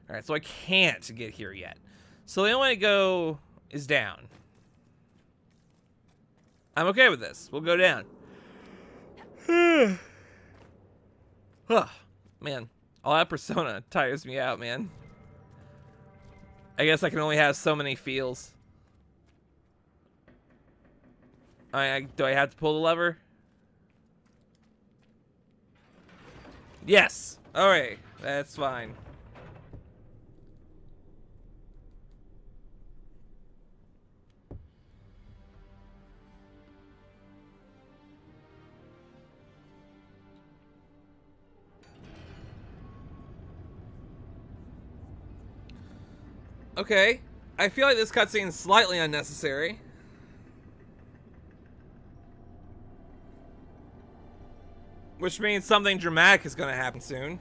Alright, so I can't get here yet. So the only way to go is down. I'm okay with this. We'll go down. Man, all that persona tires me out, man. I guess I can only have so many feels. Do I have to pull the lever? Yes. Alright, that's fine. Okay, I feel like this cutscene is slightly unnecessary. Which means something dramatic is going to happen soon.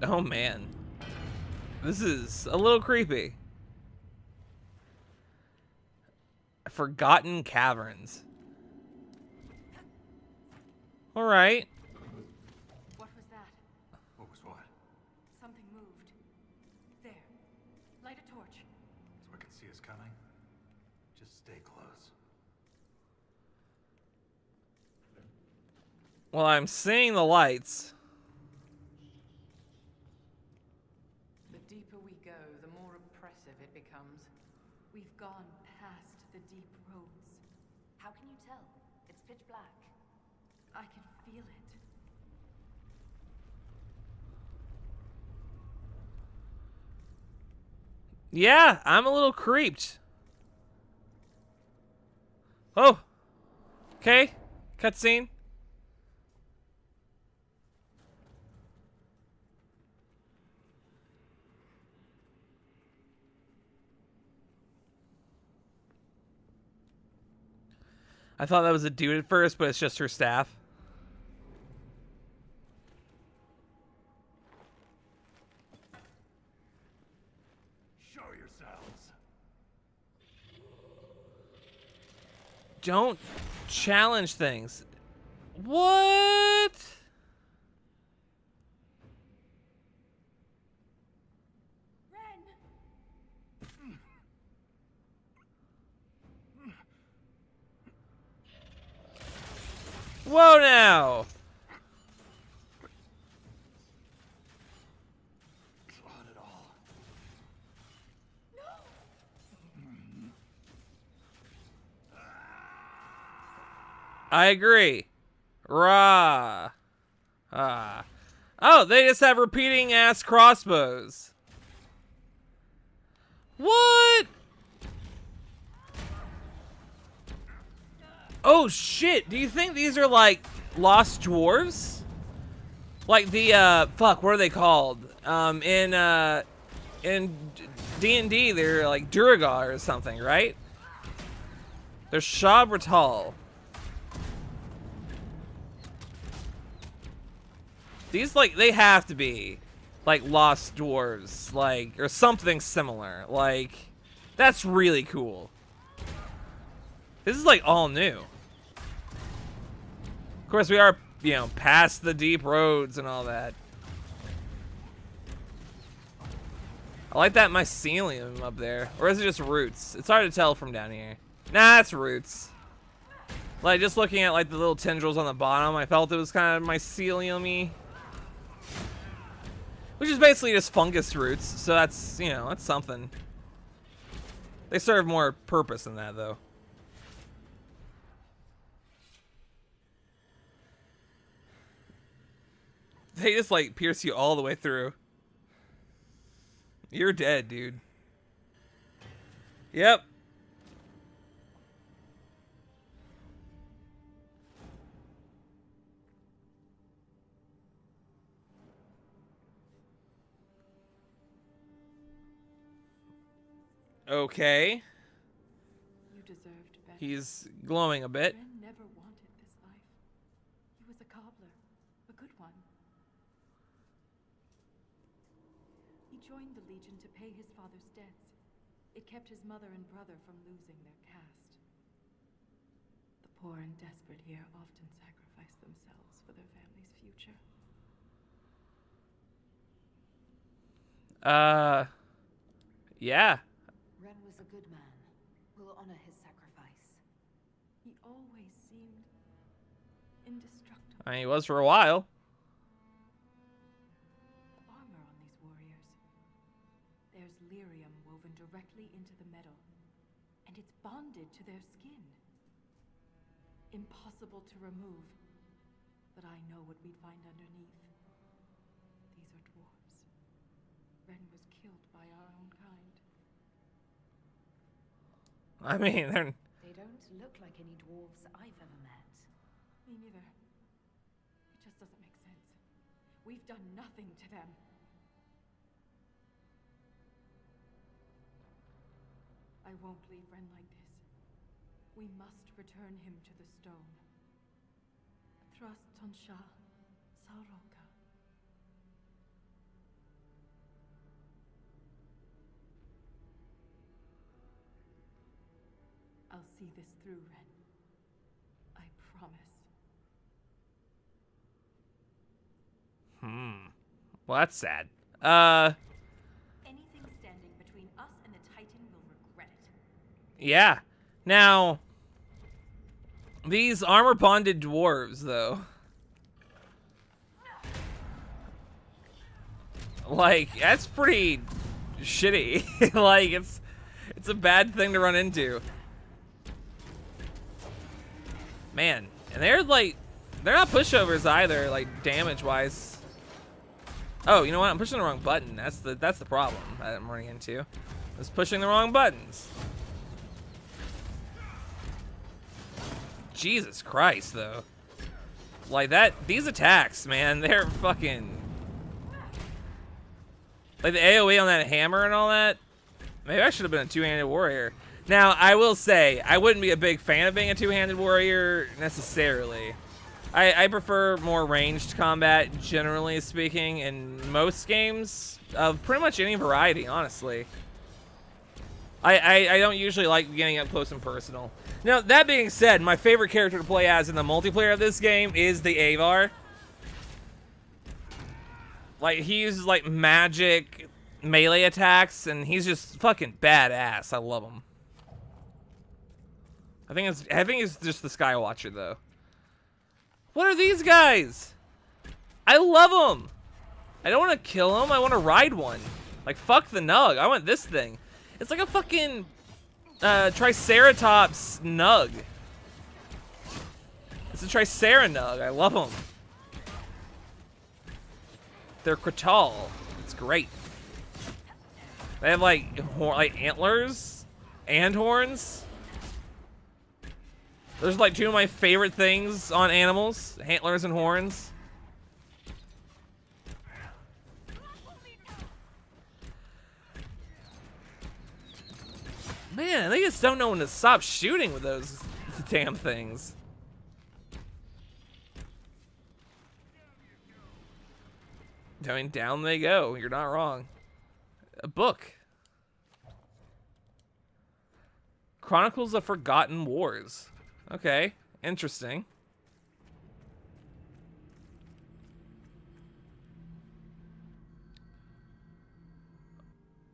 Oh man. This is a little creepy. Forgotten Caverns. Alright. What was that? What was what? Something moved. There. Light a torch. So I can see us coming? Just stay close. Well, I'm seeing the lights. The deeper we go, the more oppressive it becomes. We've gone past the deep roads. How can you tell? It's pitch black. I can feel it. Yeah, I'm a little creeped. Oh. Okay. Cutscene. I thought that was a dude at first, but it's just her staff. Show yourselves. Don't challenge things. What? Whoa now! Not at all. I agree. Rah. Ah. Oh, they just have repeating ass crossbows. What? Oh shit, do you think these are like lost dwarves? Like the fuck, what are they called? In D&D they're like Duergar or something, right? They're Shabratal. These like they have to be like lost dwarves, like or something similar. Like that's really cool. This is like all new. Of course, we are, you know, past the deep roads and all that. I like that mycelium up there. Or is it just roots? It's hard to tell from down here. Nah, it's roots. Like, just looking at, like, the little tendrils on the bottom, I felt it was kind of mycelium-y. Which is basically just fungus roots, so that's, you know, that's something. They serve more purpose than that, though. They just, like, pierce you all the way through. You're dead, dude. Yep. Okay. You deserved better. He's glowing a bit. Ren never wanted this life. He was a cobbler, a good one. joined the Legion to pay his father's debts. It kept his mother and brother from losing their caste. The poor and desperate here often sacrifice themselves for their family's future. Yeah. Ren was a good man. We'll honor his sacrifice. He always seemed indestructible. I mean, he was for a while. The armor on these warriors. There's lyrium woven directly into the metal, and it's bonded to their skin. Impossible to remove, but I know what we'd find underneath. These are dwarves. Ren was killed by our own kind. I mean, they're... They don't look like any dwarves I've ever met. Me neither. It just doesn't make sense. We've done nothing to them. I won't leave Ren like this. We must return him to the stone. Thrust Tonsha Saroka. I'll see this through, Ren. I promise. Well, that's sad. Anything standing between us and the Titan will regret it. Yeah. Now, these armor-bonded dwarves, though. Like, that's pretty shitty. Like, it's a bad thing to run into. Man, and they're not pushovers either, like damage-wise. Oh, you know what? I'm pushing the wrong button. That's the problem that I'm running into. Is pushing the wrong buttons. Jesus Christ, though. Like that, these attacks, man, they're fucking. Like the AoE on that hammer and all that. Maybe I should have been a two-handed warrior. Now, I will say, I wouldn't be a big fan of being a two-handed warrior necessarily. I prefer more ranged combat, generally speaking, in most games of pretty much any variety, honestly. I don't usually like getting up close and personal. Now, that being said, my favorite character to play as in the multiplayer of this game is the Avar. Like, he uses, like, magic melee attacks, and he's just fucking badass. I love him. I think it's just the Skywatcher, though. What are these guys? I love them. I don't want to kill them. I want to ride one. Like, fuck the Nug. I want this thing. It's like a fucking Triceratops Nug. It's a Triceranug. I love them. They're Kratal. It's great. They have like antlers and horns. Those are like two of my favorite things on animals, antlers and horns. Man, they just don't know when to stop shooting with those damn things. I mean, down they go. You're not wrong. A book. Chronicles of Forgotten Wars. Okay, interesting.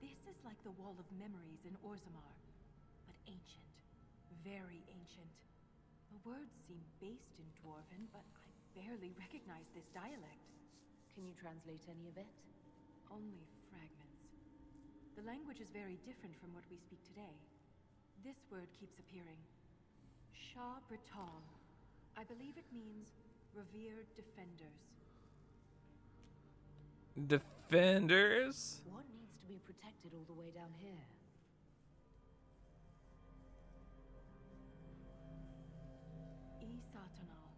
This is like the Wall of Memories in Orzammar, but ancient. Very ancient. The words seem based in Dwarven, but I barely recognize this dialect. Can you translate any of it? Only fragments. The language is very different from what we speak today. This word keeps appearing. Shah Brital. I believe it means revered defenders. Defenders? What needs to be protected all the way down here? Isatanal.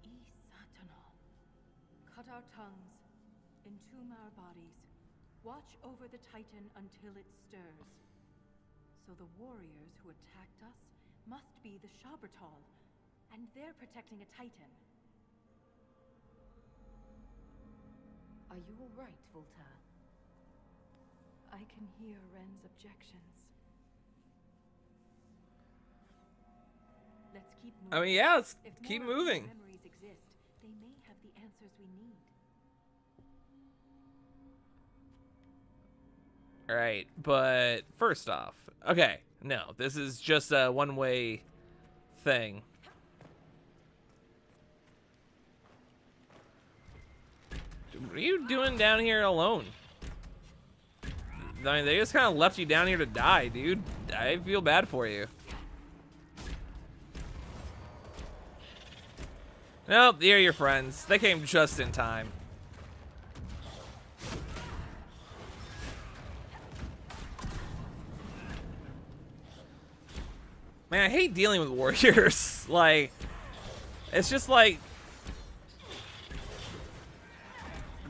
Isatanal. Cut our tongues, entomb our bodies, watch over the Titan until it stirs. So the warriors who attacked us must be the Shabratal, and they're protecting a Titan. Are you all right, Voltaire? I can hear Ren's objections. Let's keep moving. I mean, yeah, let's If keep more of these moving. memories exist, they may have the answers we need. All right, but first off, okay, no, this is just a one-way thing. What are you doing down here alone? I mean, they just kind of left you down here to die, dude. I feel bad for you. Nope, they're your friends. They came just in time. Man, I hate dealing with warriors. Like, it's just like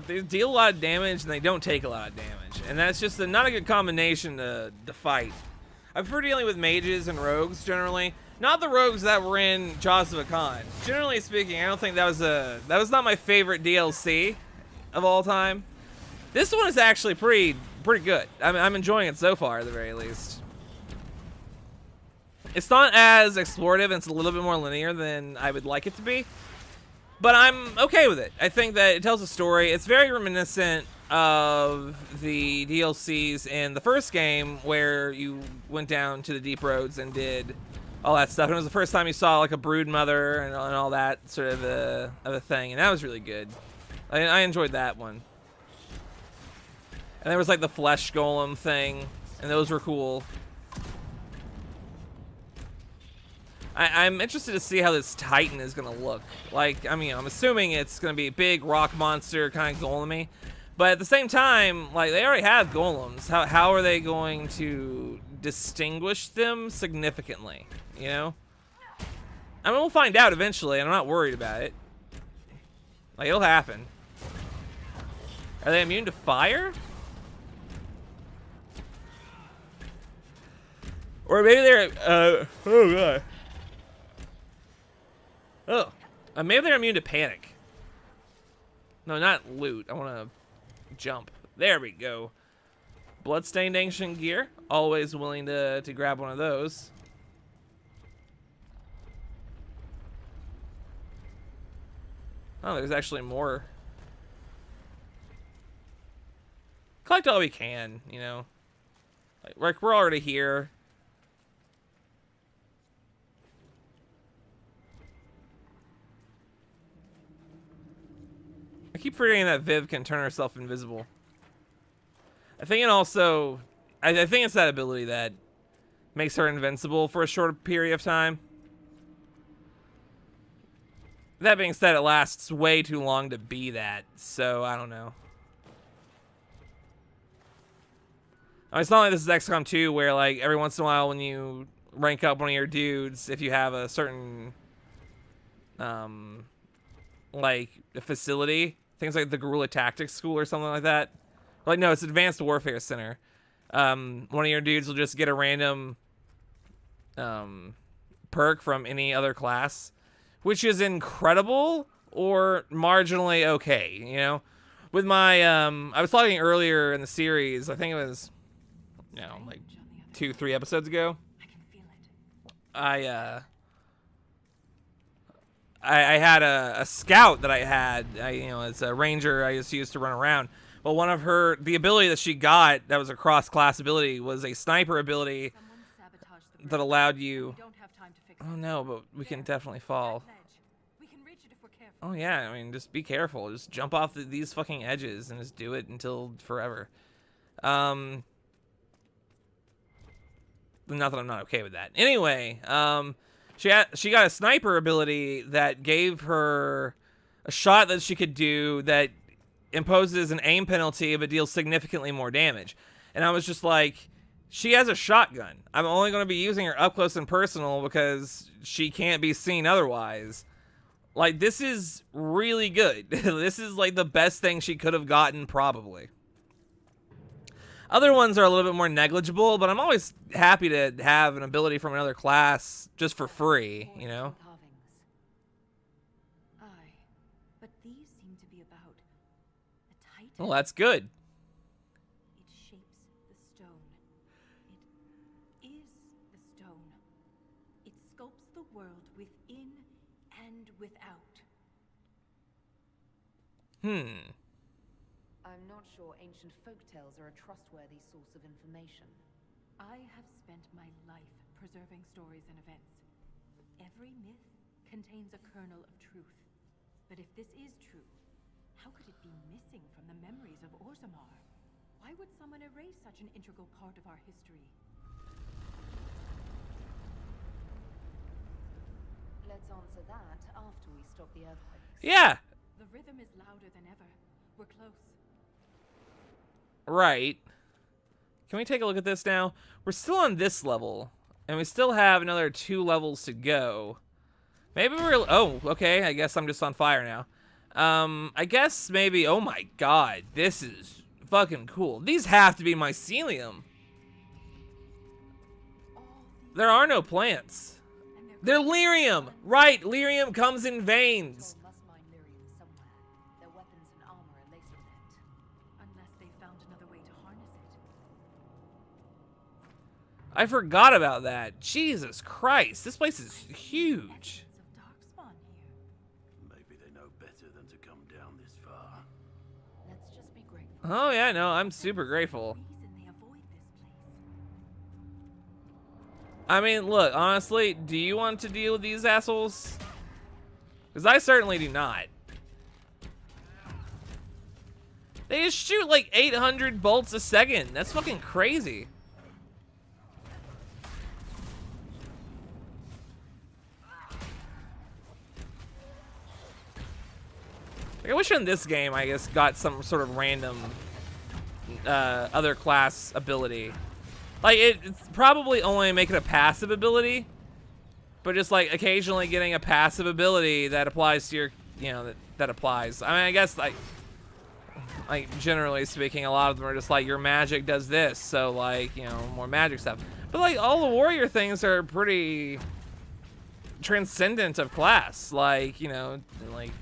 they deal a lot of damage and they don't take a lot of damage, and that's just not a good combination to fight. I prefer dealing with mages and rogues generally, not the rogues that were in Jaws of Khan. Generally speaking, I don't think that was not my favorite DLC of all time. This one is actually pretty good. I'm enjoying it so far, at the very least. It's not as explorative, and it's a little bit more linear than I would like it to be, but I'm okay with it. I think that it tells a story. It's very reminiscent of the DLCs in the first game, where you went down to the deep roads and did all that stuff. And it was the first time you saw like a brood mother and all that sort of a thing, and that was really good. I enjoyed that one. And there was like the flesh golem thing, and those were cool. I'm interested to see how this Titan is gonna look. Like, I mean, I'm assuming it's gonna be a big rock monster, kind of golem-y. But at the same time, like, they already have golems. How are they going to distinguish them significantly, you know? I mean, we'll find out eventually, and I'm not worried about it. Like, it'll happen. Are they immune to fire? Or maybe they're, oh god. Oh, maybe they're immune to panic. No, not loot. I want to jump. There we go. Bloodstained ancient gear. Always willing to grab one of those. Oh, there's actually more. Collect all we can, you know. Like, we're already here. I keep forgetting that Viv can turn herself invisible. I think it also... I think it's that ability that makes her invincible for a short period of time. That being said, it lasts way too long to be that, so I don't know. I mean, it's not like this is XCOM 2 where, like, every once in a while when you rank up one of your dudes, if you have a certain, like, a facility, things like the Guerrilla Tactics School or something like that. Like, no, it's Advanced Warfare Center. One of your dudes will just get a random perk from any other class, which is incredible or marginally okay, you know? With my, I was talking earlier in the series, I think it was, you know, like 2-3 episodes ago. I can feel it. I had a scout that I had, you know, it's a ranger I just used to run around. But one of the ability that she got that was a cross-class ability was a sniper ability Someone sabotaged the that bridge. allowed We you... don't have time to fix Oh it. no, but we can There, definitely fall. that ledge. We can reach it if we're careful. Oh yeah, I mean, just be careful. Just jump off these fucking edges and just do it until forever. Not that I'm not okay with that. Anyway, she got a sniper ability that gave her a shot that she could do that imposes an aim penalty but deals significantly more damage. And I was just like, she has a shotgun. I'm only going to be using her up close and personal because she can't be seen otherwise. Like, this is really good. This is like the best thing she could have gotten, probably. Other ones are a little bit more negligible, but I'm always happy to have an ability from another class just for free, you know? Carvings. Aye, but these seem to be about the Titan. Well, that's good. It shapes the without. I'm not sure ancient folktales are a trustworthy source of information. I have spent my life preserving stories and events. Every myth contains a kernel of truth. But if this is true, how could it be missing from the memories of Orzammar? Why would someone erase such an integral part of our history? Let's answer that after we stop the earthquakes. Yeah. The rhythm is louder than ever. We're close. Right. Can we take a look at this now? We're still on this level, and we still have another 2 levels to go. Maybe we're... Oh, okay. I guess I'm just on fire now. I guess maybe... Oh my god. This is fucking cool. These have to be mycelium. There are no plants. They're lyrium. Right. Lyrium comes in veins. Must mine lyrium somewhere. Their weapons and armor are laced with it. Unless they found another way to harness it. I forgot about that. Jesus Christ. This place is huge. Evidence of darkspawn here. Maybe they know better than to come down this far. Let's just be grateful. Oh, yeah, no, I'm super grateful. Reason they avoid this place. I mean, look, honestly, do you want to deal with these assholes? Because I certainly do not. They just shoot like 800 bolts a second. That's fucking crazy. Like, I wish in this game I just got some sort of random other class ability. Like, it's probably only make it a passive ability, but just like occasionally getting a passive ability that applies to your, you know, that applies. I mean, I guess like generally speaking, a lot of them are just like your magic does this, so like, you know, more magic stuff. But like all the warrior things are pretty transcendent of class. Like, you know, like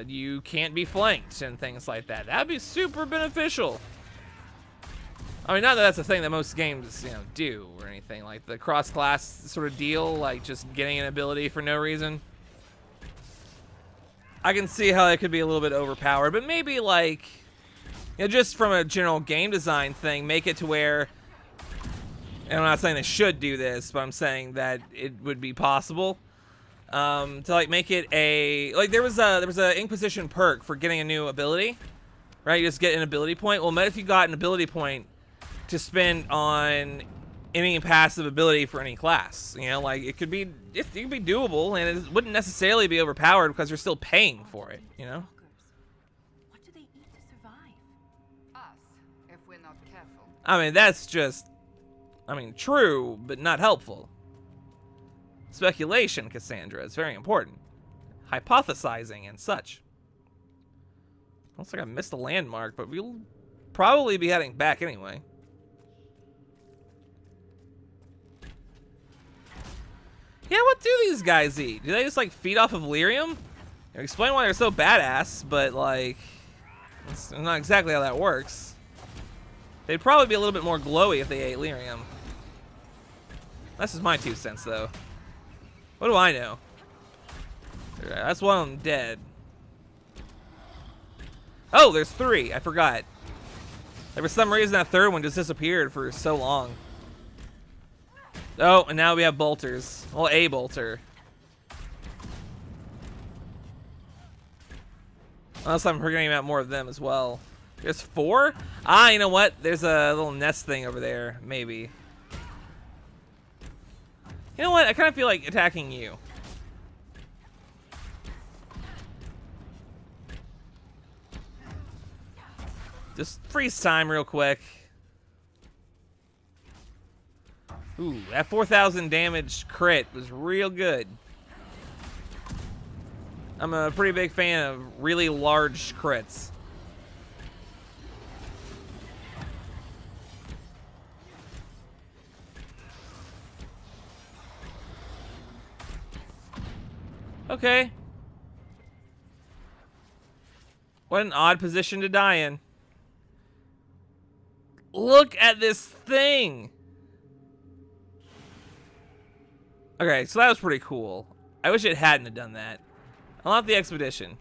you can't be flanked and things like that. That'd be super beneficial. I mean, not that that's a thing that most games, you know, do or anything. Like the cross-class sort of deal, like just getting an ability for no reason. I can see how that could be a little bit overpowered, but maybe like, you know, just from a general game design thing, make it to where, and I'm not saying they should do this, but I'm saying that it would be possible to like make it a, like there was a Inquisition perk for getting a new ability, right? You just get an ability point. Well, what if you got an ability point to spend on any passive ability for any class? You know, like it could be doable, and it wouldn't necessarily be overpowered because you're still paying for it, you know? What do they eat to survive? Us, if we're not careful. I mean, that's just, I mean, true, but not helpful. Speculation, Cassandra, is very important. Hypothesizing and such. Looks like I missed a landmark, but we'll probably be heading back anyway. Yeah, what do these guys eat? Do they just like feed off of lyrium? Explain why they're so badass, but like, it's not exactly how that works. They'd probably be a little bit more glowy if they ate lyrium. That's just my 2 cents, though. What do I know? That's one of them dead. Oh, there's 3. I forgot. Like, for some reason, that 3rd one just disappeared for so long. Oh, and now we have bolters. Well, a bolter. Unless I'm forgetting about more of them as well. There's 4? Ah, you know what? There's a little nest thing over there, maybe. You know what? I kind of feel like attacking you. Just freeze time real quick. Ooh, that 4,000 damage crit was real good. I'm a pretty big fan of really large crits. Okay. What an odd position to die in. Look at this thing. Okay, so that was pretty cool. I wish it hadn't have done that. Unlock the expedition.